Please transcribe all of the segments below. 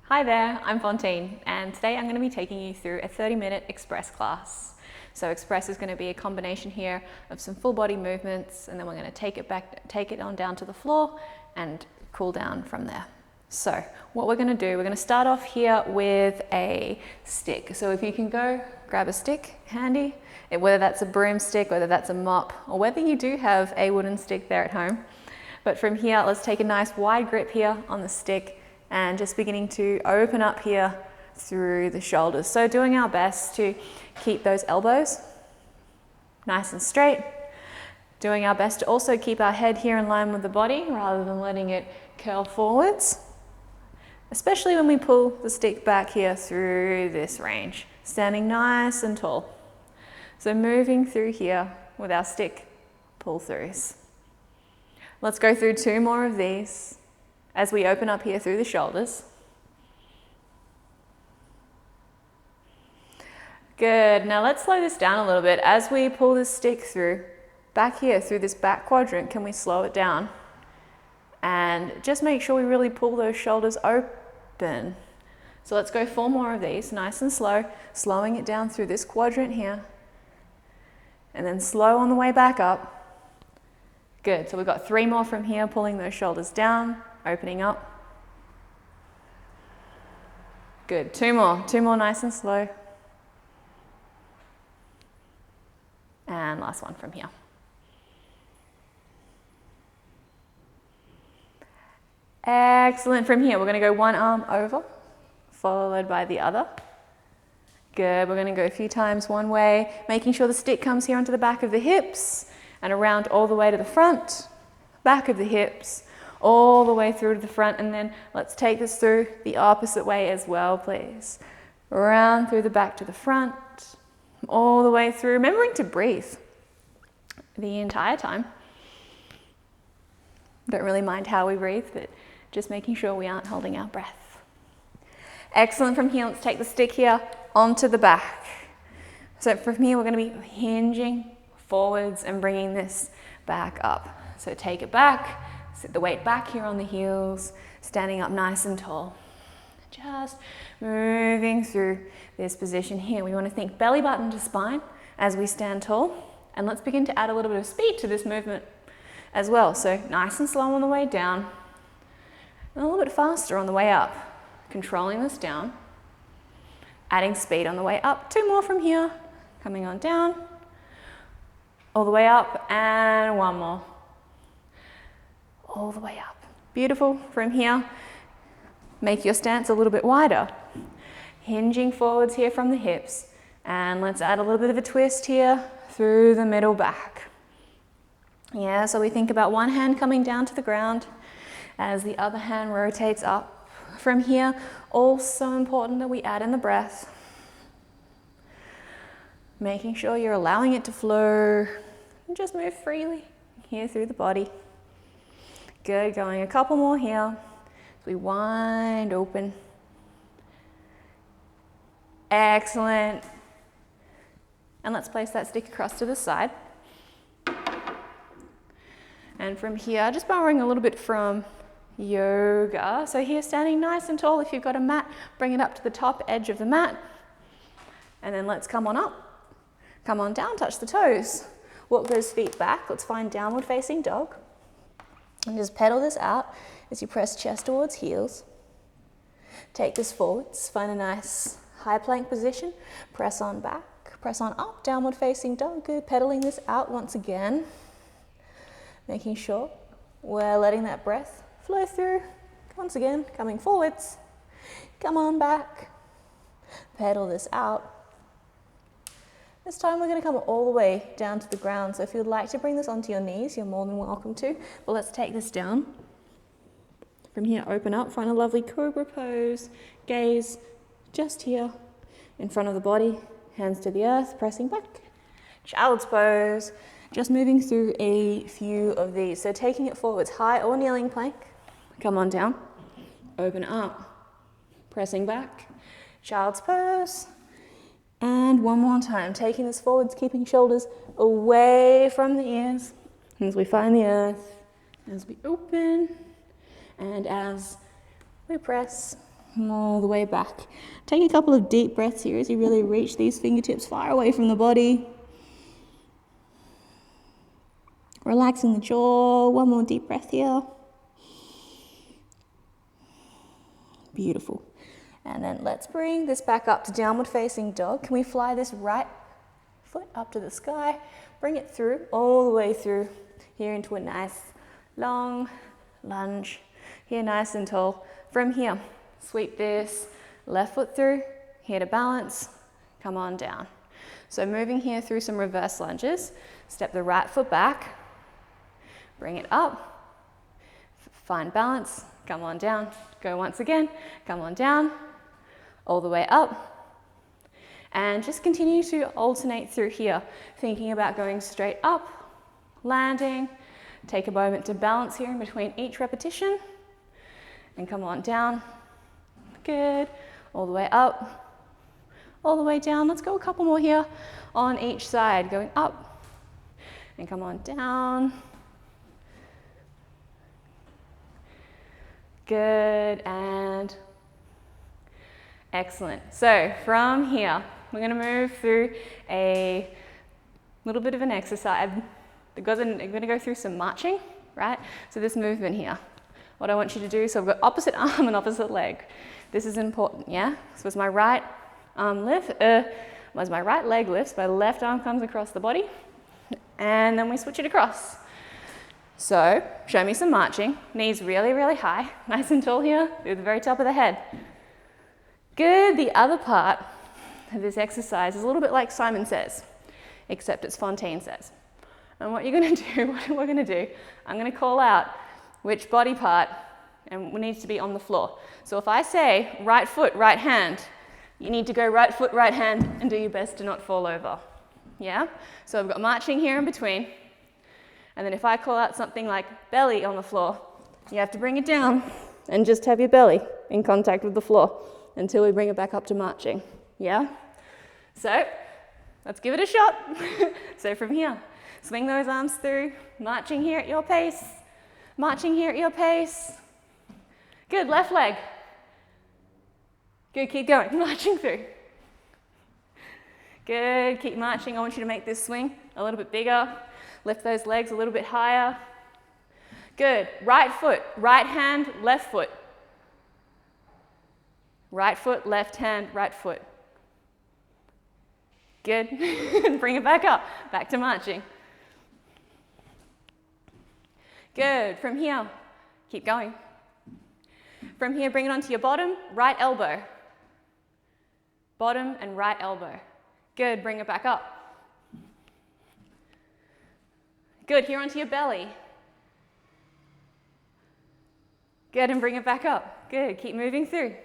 Hi there, I'm Fauntine, and today I'm going to be taking you through a 30-minute Express class. So Express is going to be a combination here of some full body movements, and then we're going to take it on down to the floor and cool down from there. So what we're going to do, we're going to start off here with a stick. So if you can go grab a stick handy, whether that's a broomstick, whether that's a mop, or whether you do have a wooden stick there at home. But from here, let's take a nice wide grip here on the stick and just beginning to open up here through the shoulders. So doing our best to keep those elbows nice and straight. Doing our best to also keep our head here in line with the body rather than letting it curl forwards. Especially when we pull the stick back here through this range. Standing nice and tall. So moving through here with our stick pull throughs. Let's go through 2 more of these as we open up here through the shoulders. Good, now let's slow this down a little bit. As we pull this stick through, back here through this back quadrant, can we slow it down? And just make sure we really pull those shoulders open. So let's go 4 more of these, nice and slow, slowing it down through this quadrant here. And then slow on the way back up. Good, so we've got 3 more from here, pulling those shoulders down, opening up. Good, 2 more nice and slow. And last one from here. Excellent, from here we're going to go one arm over, followed by the other. Good, we're going to go a few times one way, making sure the stick comes here onto the back of the hips and around all the way to the front, back of the hips, all the way through to the front, and then let's take this through the opposite way as well, please. Around through the back to the front, all the way through, remembering to breathe the entire time. Don't really mind how we breathe, but just making sure we aren't holding our breath. Excellent, from here, let's take the stick here onto the back. So from here, we're going to be hinging forwards and bringing this back up. So take it back, sit the weight back here on the heels, standing up nice and tall. Just moving through this position here. We want to think belly button to spine as we stand tall. And let's begin to add a little bit of speed to this movement as well. So nice and slow on the way down, and a little bit faster on the way up. Controlling this down, adding speed on the way up. 2 more from here, coming on down, all the way up, and 1 more. All the way up. Beautiful. From here, make your stance a little bit wider. Hinging forwards here from the hips. And let's add a little bit of a twist here through the middle back. Yeah, so we think about one hand coming down to the ground as the other hand rotates up. From here, also important that we add in the breath. Making sure you're allowing it to flow. And just move freely here through the body. Good, going a couple more here. As we wind open. Excellent. And let's place that stick across to the side. And from here, just borrowing a little bit from yoga. So here, standing nice and tall. If you've got a mat, bring it up to the top edge of the mat. And then let's come on up. Come on down, touch the toes. Walk those feet back. Let's find downward facing dog. And just pedal this out as you press chest towards heels. Take this forwards. Find a nice high plank position. Press on back. Press on up, downward facing dog. Good. Pedaling this out once again. Making sure we're letting that breath flow through. Once again, coming forwards. Come on back. Pedal this out. This time we're going to come all the way down to the ground. So if you'd like to bring this onto your knees, you're more than welcome to. But let's take this down. From here, open up. Find a lovely cobra pose. Gaze just here in front of the body. Hands to the earth, pressing back. Child's pose. Just moving through a few of these. So taking it forwards, high or kneeling plank. Come on down. Open up. Pressing back. Child's pose. And one more time, taking this forwards, keeping shoulders away from the ears. As we find the earth, as we open, and as we press and all the way back. Take a couple of deep breaths here as you really reach these fingertips far away from the body. Relaxing the jaw. One more deep breath here. Beautiful. And then let's bring this back up to downward facing dog. Can we fly this right foot up to the sky? Bring it through, all the way through here into a nice long lunge. Here nice and tall. From here, sweep this left foot through, here to balance, come on down. So moving here through some reverse lunges, step the right foot back, bring it up, find balance, come on down, go once again, come on down, all the way up, and just continue to alternate through here, thinking about going straight up, landing, take a moment to balance here in between each repetition, and come on down, good, all the way up, all the way down. Let's go a couple more here on each side, going up, and come on down. Good, and excellent. So from here, we're going to move through a little bit of an exercise. I'm going to go through some marching, right? So this movement here, what I want you to do, so I've got opposite arm and opposite leg. This is important, yeah? So as my right arm lifts, as my right leg lifts, my left arm comes across the body, and then we switch it across. So, show me some marching. Knees really, really high. Nice and tall here, through the very top of the head. Good. The other part of this exercise is a little bit like Simon Says, except it's Fauntine Says. And what you're going to do, what we're going to do, I'm going to call out which body part and needs to be on the floor. So if I say right foot, right hand, you need to go right foot, right hand, and do your best to not fall over. Yeah? So I've got marching here in between. And then if I call out something like belly on the floor, you have to bring it down and just have your belly in contact with the floor until we bring it back up to marching. Yeah? So let's give it a shot. So from here, swing those arms through, marching here at your pace, marching here at your pace. Good, left leg. Good, keep going, marching through. Good, keep marching. I want you to make this swing a little bit bigger. Lift those legs a little bit higher. Good, right foot, right hand, left foot. Right foot, left hand, right foot. Good, bring it back up, back to marching. Good, from here, keep going. From here, bring it onto your bottom, right elbow. Bottom and right elbow. Good, bring it back up. Good, here onto your belly. Good, and bring it back up. Good, keep moving through.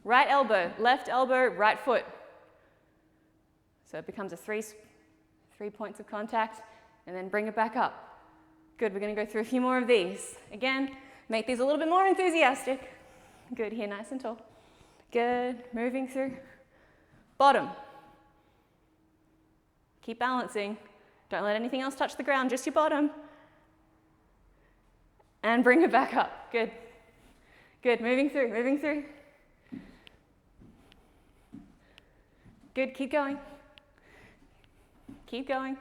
Right elbow, left elbow, right foot. So it becomes a three points of contact, and then bring it back up. Good, we're going to go through a few more of these. Again, make these a little bit more enthusiastic. Good, here, nice and tall. Good, moving through. Bottom. Keep balancing. Don't let anything else touch the ground, just your bottom. And bring it back up. Good. Good, moving through, moving through. Good, keep going. Keep going.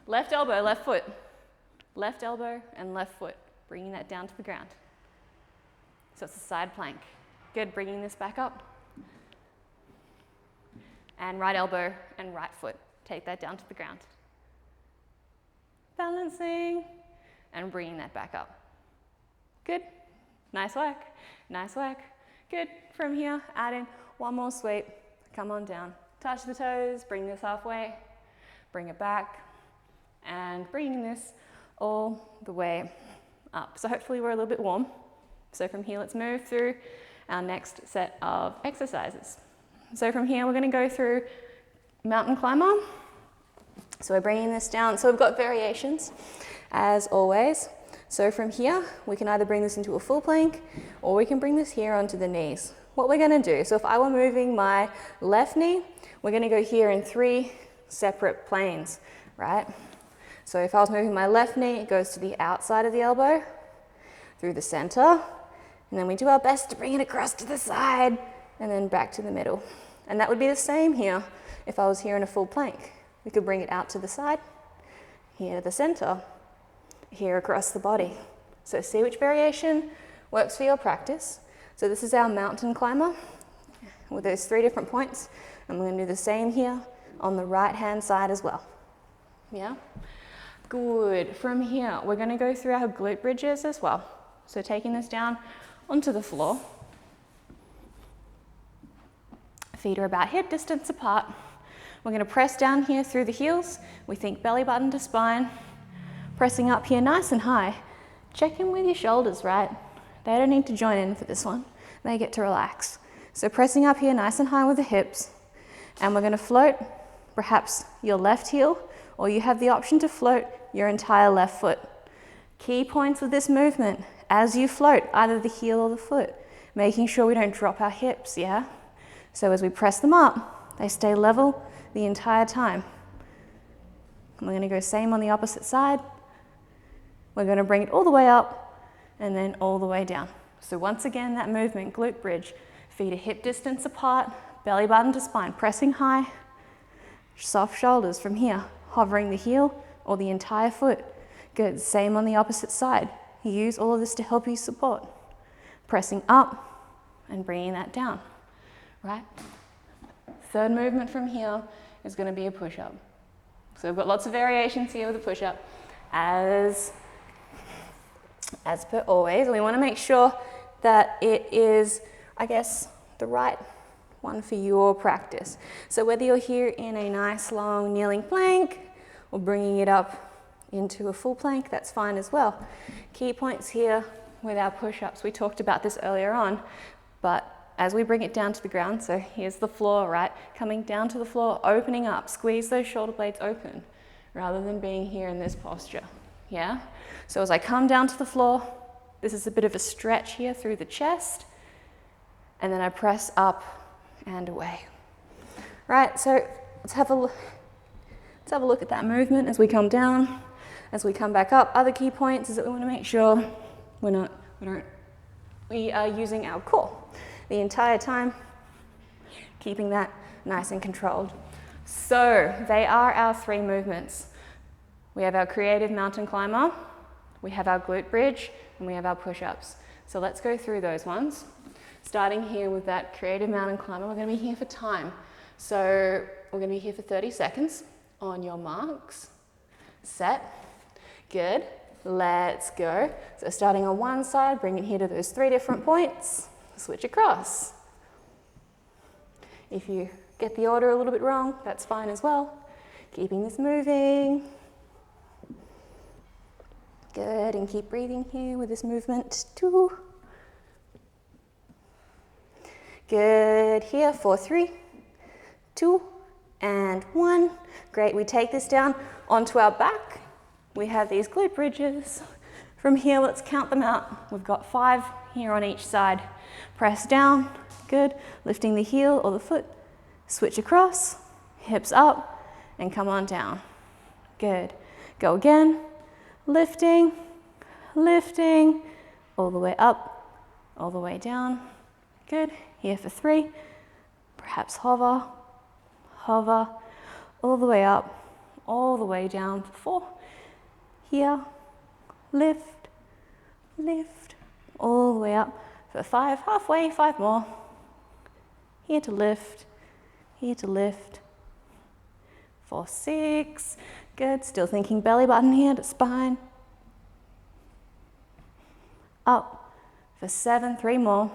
Left elbow, left foot. Left elbow and left foot, bringing that down to the ground. So it's a side plank. Good, bringing this back up. And right elbow and right foot. Take that down to the ground. Balancing and bringing that back up. Good, nice work, nice work. Good, from here, add in one more sweep. Come on down, touch the toes, bring this halfway, bring it back, and bringing this all the way up. So hopefully we're a little bit warm. So from here, let's move through our next set of exercises. So from here, we're going to go through mountain climber. So we're bringing this down. So we've got variations, as always. So from here, we can either bring this into a full plank, or we can bring this here onto the knees. What we're going to do, so if I were moving my left knee, we're going to go here in 3 separate planes, right? So if I was moving my left knee, it goes to the outside of the elbow, through the center, and then we do our best to bring it across to the side, and then back to the middle. And that would be the same here if I was here in a full plank. We could bring it out to the side, here to the center, here across the body. So see which variation works for your practice. So this is our mountain climber with those 3 different points. And we're going to do the same here on the right hand side as well. Yeah? Good. From here, we're going to go through our glute bridges as well. So taking this down onto the floor. Feet are about hip distance apart. We're going to press down here through the heels. We think belly button to spine. Pressing up here nice and high. Check in with your shoulders, right? They don't need to join in for this one. They get to relax. So pressing up here nice and high with the hips. And we're going to float perhaps your left heel, or you have the option to float your entire left foot. Key points with this movement, as you float either the heel or the foot, making sure we don't drop our hips, yeah? So as we press them up, they stay level the entire time. And we're going to go same on the opposite side. We're going to bring it all the way up and then all the way down. So once again, that movement, glute bridge, feet are hip distance apart, belly button to spine, pressing high, soft shoulders from here, hovering the heel or the entire foot. Good, same on the opposite side. You use all of this to help you support. Pressing up and bringing that down, right? Third movement from here is going to be a push-up. So we've got lots of variations here with a push-up. As per always, we want to make sure that it is, I guess, the right one for your practice. So whether you're here in a nice long kneeling plank or bringing it up into a full plank, that's fine as well. Key points here with our push-ups. We talked about this earlier on, but as we bring it down to the ground, so here's the floor, right? Coming down to the floor, opening up, squeeze those shoulder blades open rather than being here in this posture, yeah? So as I come down to the floor, this is a bit of a stretch here through the chest, and then I press up and away. Right, so let's have a look at that movement as we come down, as we come back up. Other key points is that we want to make sure we are using our core the entire time, keeping that nice and controlled. So they are our 3 movements. We have our creative mountain climber, we have our glute bridge, and we have our push-ups. So let's go through those ones. Starting here with that creative mountain climber, we're going to be here for time. So we're going to be here for 30 seconds. On your marks, set, good, let's go. So starting on one side, bring it here to those 3 different points, switch across. If you get the order a little bit wrong, that's fine as well. Keeping this moving. Good, and keep breathing here with this movement. 2. Good, here for 3, 2, and 1. Great, we take this down onto our back. We have these glute bridges. From here, let's count them out. We've got 5 here on each side. Press down, good. Lifting the heel or the foot. Switch across, hips up, and come on down. Good. Go again. Lifting, lifting, all the way up, all the way down. Good. Here for 3. Perhaps hover, hover, all the way up, all the way down for 4. Here, lift, lift, all the way up for 5. Halfway, 5 more. Here to lift, here to lift. For 6. Good. Still thinking belly button here to spine. Up for 7. 3 more.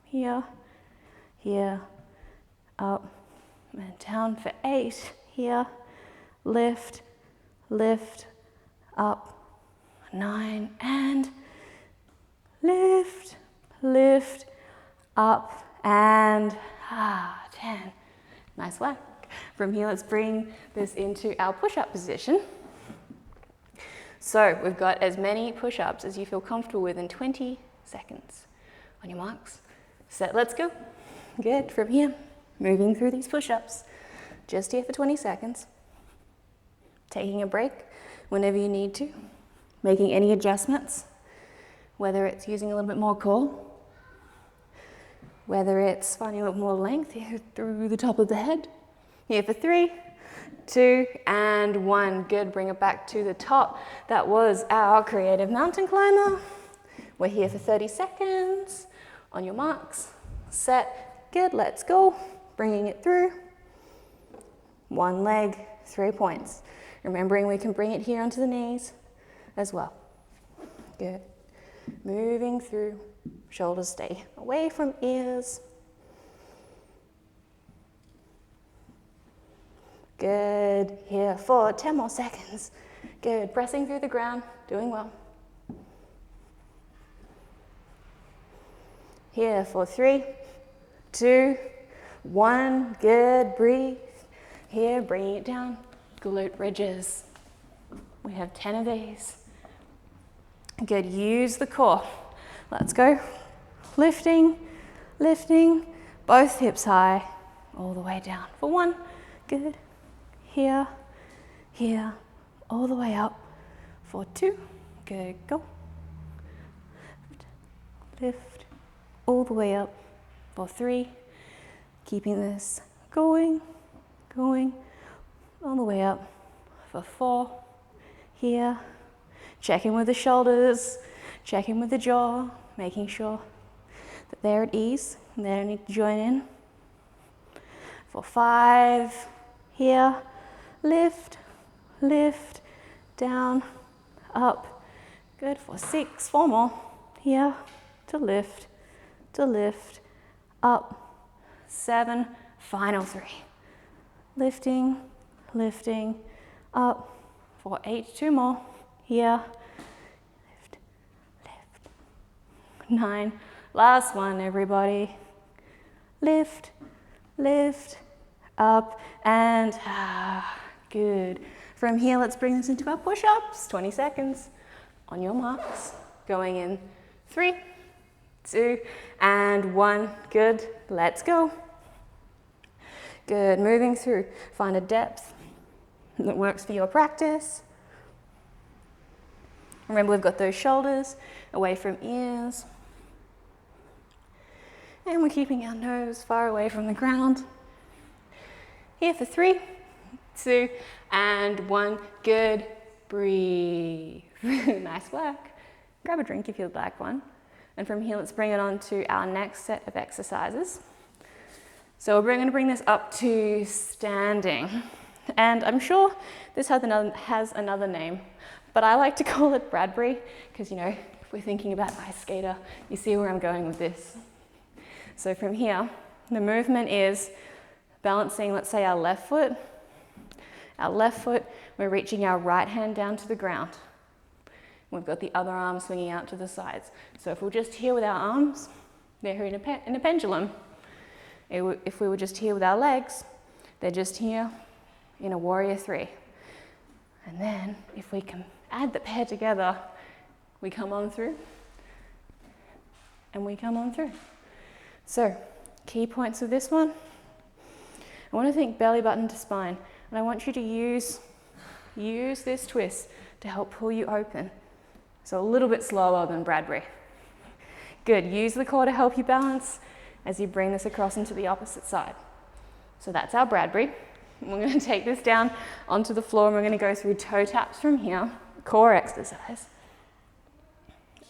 Here, here, up, and down for 8. Here, lift, lift, up, 9, and lift, lift, up, and 10. Nice work. From here, let's bring this into our push-up position. So we've got as many push-ups as you feel comfortable with in 20 seconds. On your marks, set, let's go. Good, from here, moving through these push-ups. Just here for 20 seconds. taking a break whenever you need to, making any adjustments, whether it's using a little bit more core, whether it's finding a little more length here through the top of the head. Here for 3, 2, and 1. Good, bring it back to the top. That was our creative mountain climber. We're here for 30 seconds. On your marks, set, good, let's go. Bringing it through. 1 leg, 3 points. Remembering we can bring it here onto the knees as well. Good. Moving through, shoulders stay away from ears. Good, here for 10 more seconds. Good, pressing through the ground, doing well. Here for 3, 2, 1, good, breathe. Here, bringing it down, glute bridges. We have 10 of these. Good, use the core. Let's go. Lifting, lifting, both hips high, all the way down. For 1, good. Here, here, all the way up. For 2, good, go. Lift, all the way up. For 3, keeping this going, going, all the way up. For 4, here, check in with the shoulders, check in with the jaw, making sure that they're at ease and they don't need to join in. For 5, here, lift, lift, down, up. Good. For 6, 4 more. Here, to lift, up. 7, final 3. Lifting, lifting, up. For 8, 2 more. Here, lift, lift. 9, last one, everybody. Lift, lift, up, and good. From here, let's bring this into our push-ups. 20 seconds. On your marks. Going in 3, 2, and 1. Good. Let's go. Good. Moving through. Find a depth that works for your practice. Remember, we've got those shoulders away from ears. And we're keeping our nose far away from the ground. Here for 3, 2, and 1. Good. Breathe. Nice work. Grab a drink if you'd like one. And from here, let's bring it on to our next set of exercises. So we're going to bring this up to standing. And I'm sure this has another name, but I like to call it Bradbury, because, you know, if we're thinking about ice skater, you see where I'm going with this. So from here, the movement is balancing, let's say, our left foot. Our left foot, we're reaching our right hand down to the ground. We've got the other arm swinging out to the sides. So if we're just here with our arms, they're in a pendulum. If we were just here with our legs, they're just here in a warrior 3. And then if we can add the pair together, we come on through and we come on through. So key points of this one. I want to think belly button to spine, and I want you to use this twist to help pull you open. So a little bit slower than Bradbury. Good, use the core to help you balance as you bring this across into the opposite side. So that's our Bradbury. We're going to take this down onto the floor and we're going to go through toe taps from here, core exercise.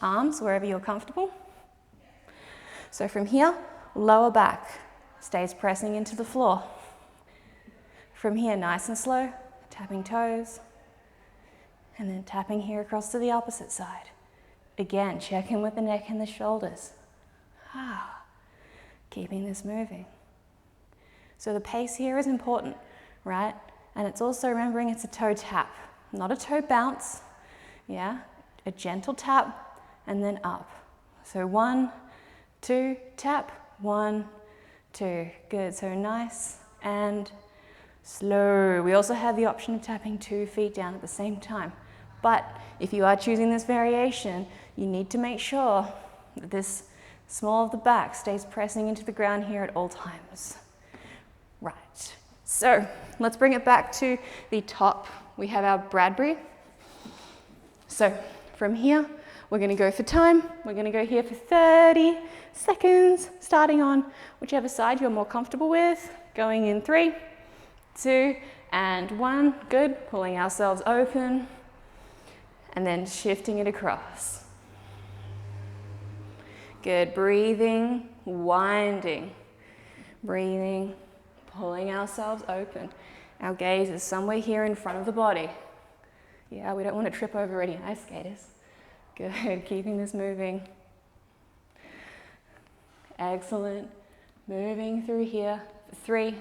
Arms wherever you're comfortable. So from here, lower back stays pressing into the floor. From here, nice and slow, tapping toes, and then tapping here across to the opposite side. Again, check in with the neck and the shoulders. Keeping this moving. So the pace here is important, right? And it's also remembering it's a toe tap, not a toe bounce, yeah? A gentle tap and then up. So 1, 2, tap, 1, 2. Good, so nice and slow. We also have the option of tapping 2 feet down at the same time. But if you are choosing this variation, you need to make sure that this small of the back stays pressing into the ground here at all times. Right, so let's bring it back to the top we have our Bradbury. So from here, we're going to go for time. We're going to go here for 30 seconds, starting on whichever side you're more comfortable with. Going in 3, 2, and 1. Good. Pulling ourselves open and then shifting it across. Good. Breathing, winding, breathing, pulling ourselves open. Our gaze is somewhere here in front of the body. Yeah, we don't want to trip over any ice skaters. Good, keeping this moving. Excellent. Moving through here. 3,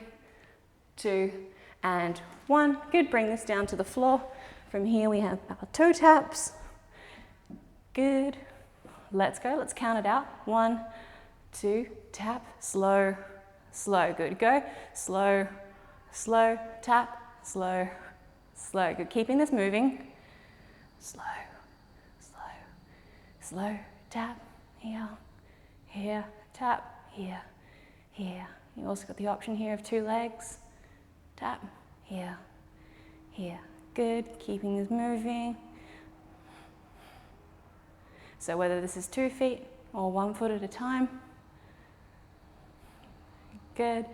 2, and 1. Good, bring this down to the floor. From here we have our toe taps. Good. Let's go, let's count it out. 1, 2, tap, slow, slow. Good, go. Slow, slow, tap, slow, slow. Good, keeping this moving. Slow, slow, slow, tap, here, here, tap, here, here. You also got the option here of 2 legs. Tap, here, here. Good, keeping this moving. So whether this is 2 feet or 1 foot at a time. Good.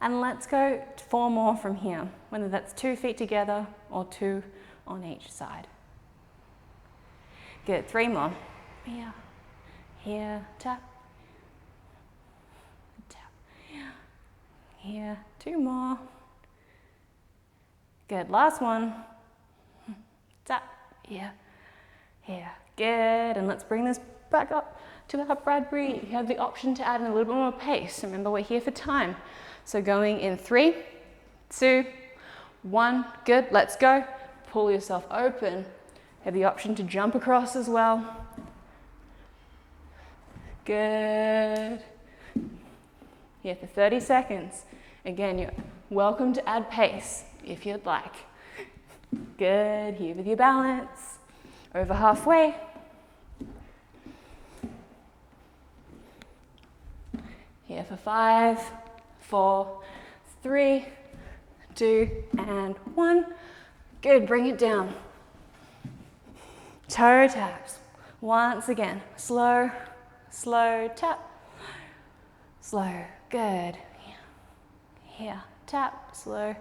And let's go 4 more from here, whether that's 2 feet together or 2 on each side. Good, 3 more. Here, here, tap, tap, here, 2 more. Good, last one. Tap, here, here. Good, and let's bring this back up to our Bradbury. You have the option to add in a little bit more pace. Remember, we're here for time. So going in 3, 2, 1. Good, let's go. Pull yourself open. You have the option to jump across as well. Good. Here for 30 seconds. Again, you're welcome to add pace if you'd like. Good, here with your balance. Over halfway. Here for 5, 4, 3, 2, and 1. Good, bring it down. Toe taps. Once again, slow, slow tap. Slow, good. Here, tap, slow,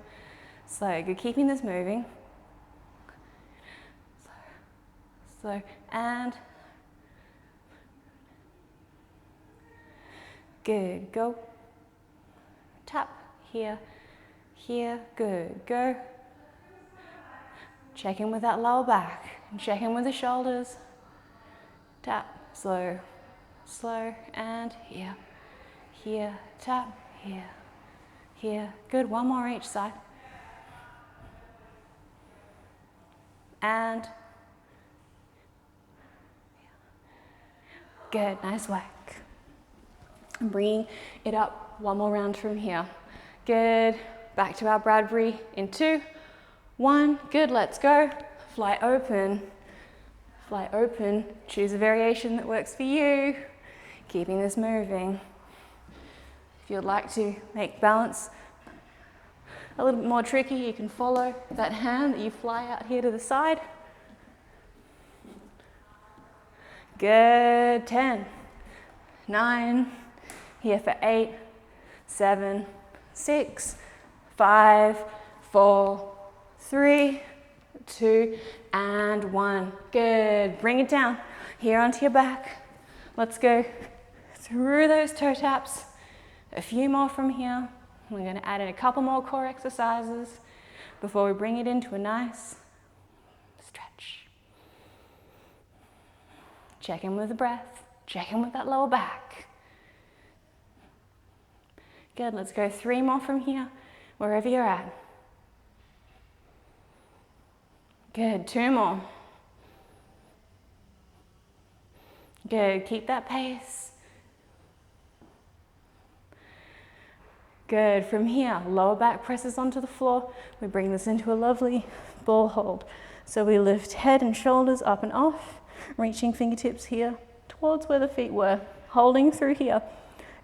slow. Good, keeping this moving. Slow, and good, go. Tap, here, here, good, go. Check in with that lower back, and check in with the shoulders. Tap, slow, slow, and here, here, tap, here, here, good. 1 more each side. And good, nice whack. And bringing it up 1 more round from here. Good, back to our Bradbury in 2, 1, good, let's go. Fly open, choose a variation that works for you. Keeping this moving. If you'd like to make balance a little bit more tricky, you can follow that hand that you fly out here to the side. Good, 10, 9, here for 8, 7, 6, 5, 4, 3, 2, and 1. Good, bring it down, here onto your back. Let's go through those toe taps. A few more from here. We're going to add in a couple more core exercises before we bring it into a nice stretch. Check in with the breath. Check in with that lower back. Good, let's go 3 more from here, wherever you're at. Good, 2 more. Good, keep that pace. Good, from here, lower back presses onto the floor. We bring this into a lovely ball hold. So we lift head and shoulders up and off, reaching fingertips here towards where the feet were, holding through here.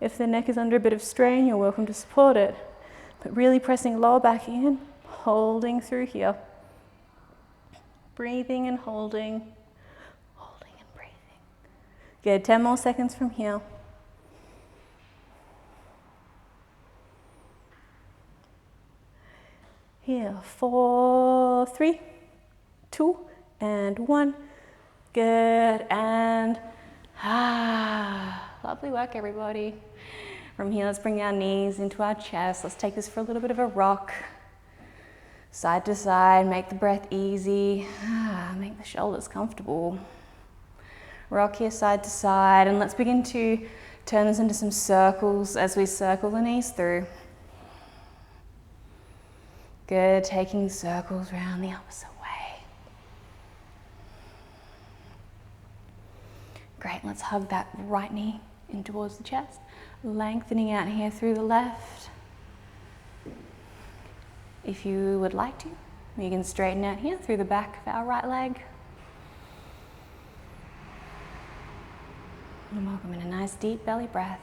If the neck is under a bit of strain, you're welcome to support it. But really pressing lower back in, holding through here. Breathing and holding. Holding and breathing. Good, 10 more seconds from here. Here, 4, 3, 2, and 1. Good, and lovely work, everybody. From here, let's bring our knees into our chest. Let's take this for a little bit of a rock. Side to side, make the breath easy. Make the shoulders comfortable. Rock here side to side, and let's begin to turn this into some circles as we circle the knees through. Good, taking circles around the opposite way. Great, let's hug that right knee in towards the chest. Lengthening out here through the left. If you would like to, you can straighten out here through the back of our right leg. And welcome in a nice deep belly breath.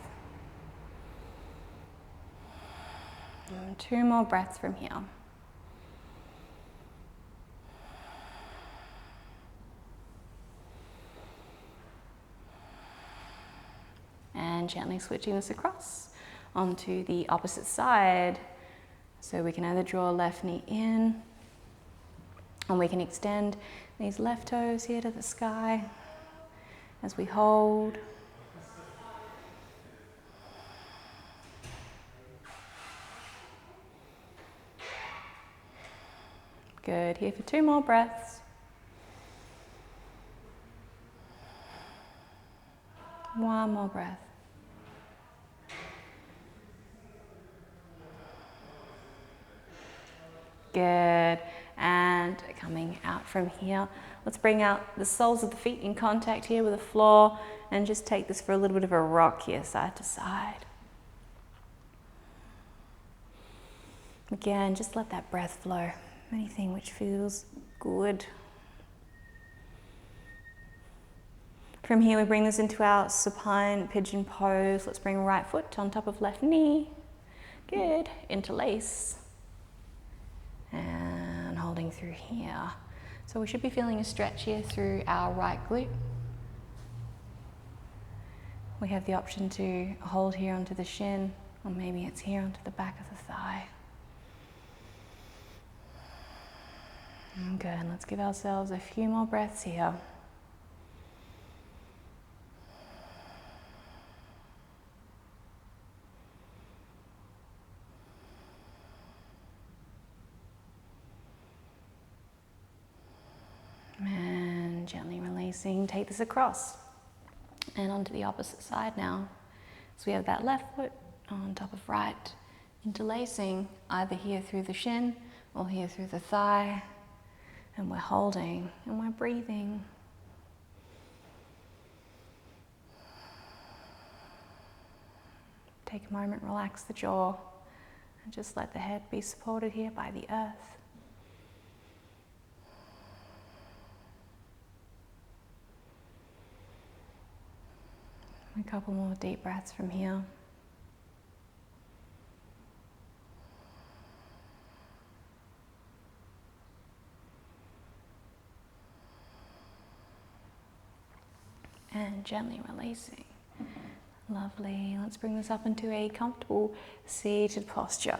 And 2 more breaths from here. And gently switching this across onto the opposite side. So we can either draw left knee in, and we can extend these left toes here to the sky as we hold. Good, here for 2 more breaths. 1 more breath. Good, and coming out from here, let's bring out the soles of the feet in contact here with the floor and just take this for a little bit of a rock here, side to side. Again, just let that breath flow, anything which feels good. From here, we bring this into our supine pigeon pose. Let's bring right foot on top of left knee. Good, interlace. And holding through here. So we should be feeling a stretch here through our right glute. We have the option to hold here onto the shin, or maybe it's here onto the back of the thigh. Good, let's give ourselves a few more breaths here. And gently releasing, take this across and onto the opposite side now. So we have that left foot on top of right, interlacing either here through the shin or here through the thigh. And we're holding and we're breathing. Take a moment, relax the jaw, and just let the head be supported here by the earth. A couple more deep breaths from here. And gently releasing. Lovely. Let's bring this up into a comfortable seated posture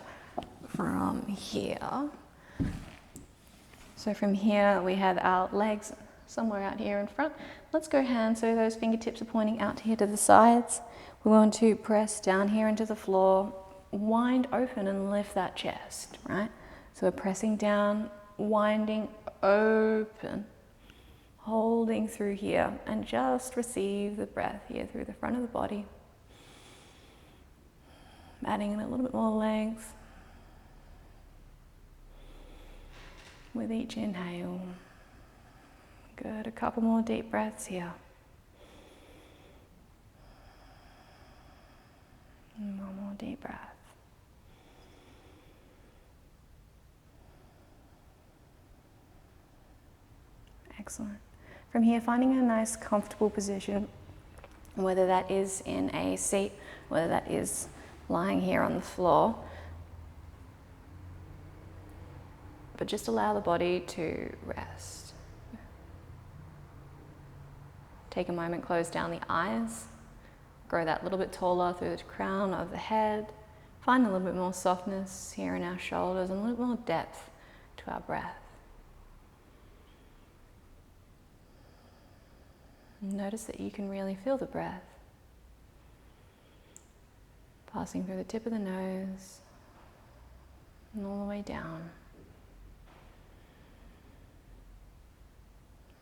from here. So from here we have our legs somewhere out here in front. Let's go hands so those fingertips are pointing out here to the sides. We want to press down here into the floor, wind open and lift that chest, right? So we're pressing down, winding open, holding through here, and just receive the breath here through the front of the body. Adding in a little bit more length with each inhale. Good, a couple more deep breaths here. And 1 more deep breath. Excellent. From here, finding a nice comfortable position, whether that is in a seat, whether that is lying here on the floor. But just allow the body to rest. Take a moment, close down the eyes. Grow that little bit taller through the crown of the head. Find a little bit more softness here in our shoulders and a little more depth to our breath. Notice that you can really feel the breath passing through the tip of the nose and all the way down.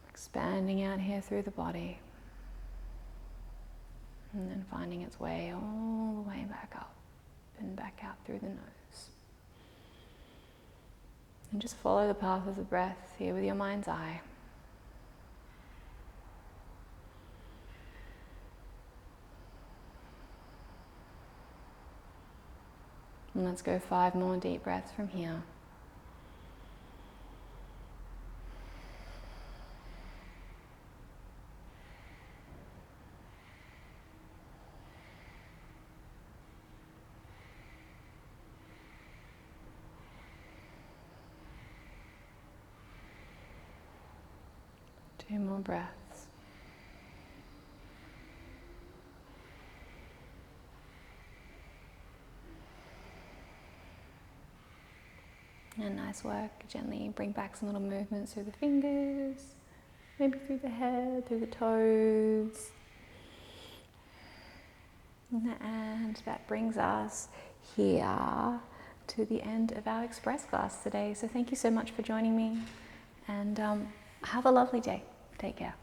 Expanding out here through the body and then finding its way all the way back up and back out through the nose. And just follow the path of the breath here with your mind's eye. And let's go 5 more deep breaths from here. Two more breaths. And nice work. Gently bring back some little movements through the fingers, maybe through the head, through the toes. And that brings us here to the end of our Express class today. So thank you so much for joining me, and have a lovely day. Take care.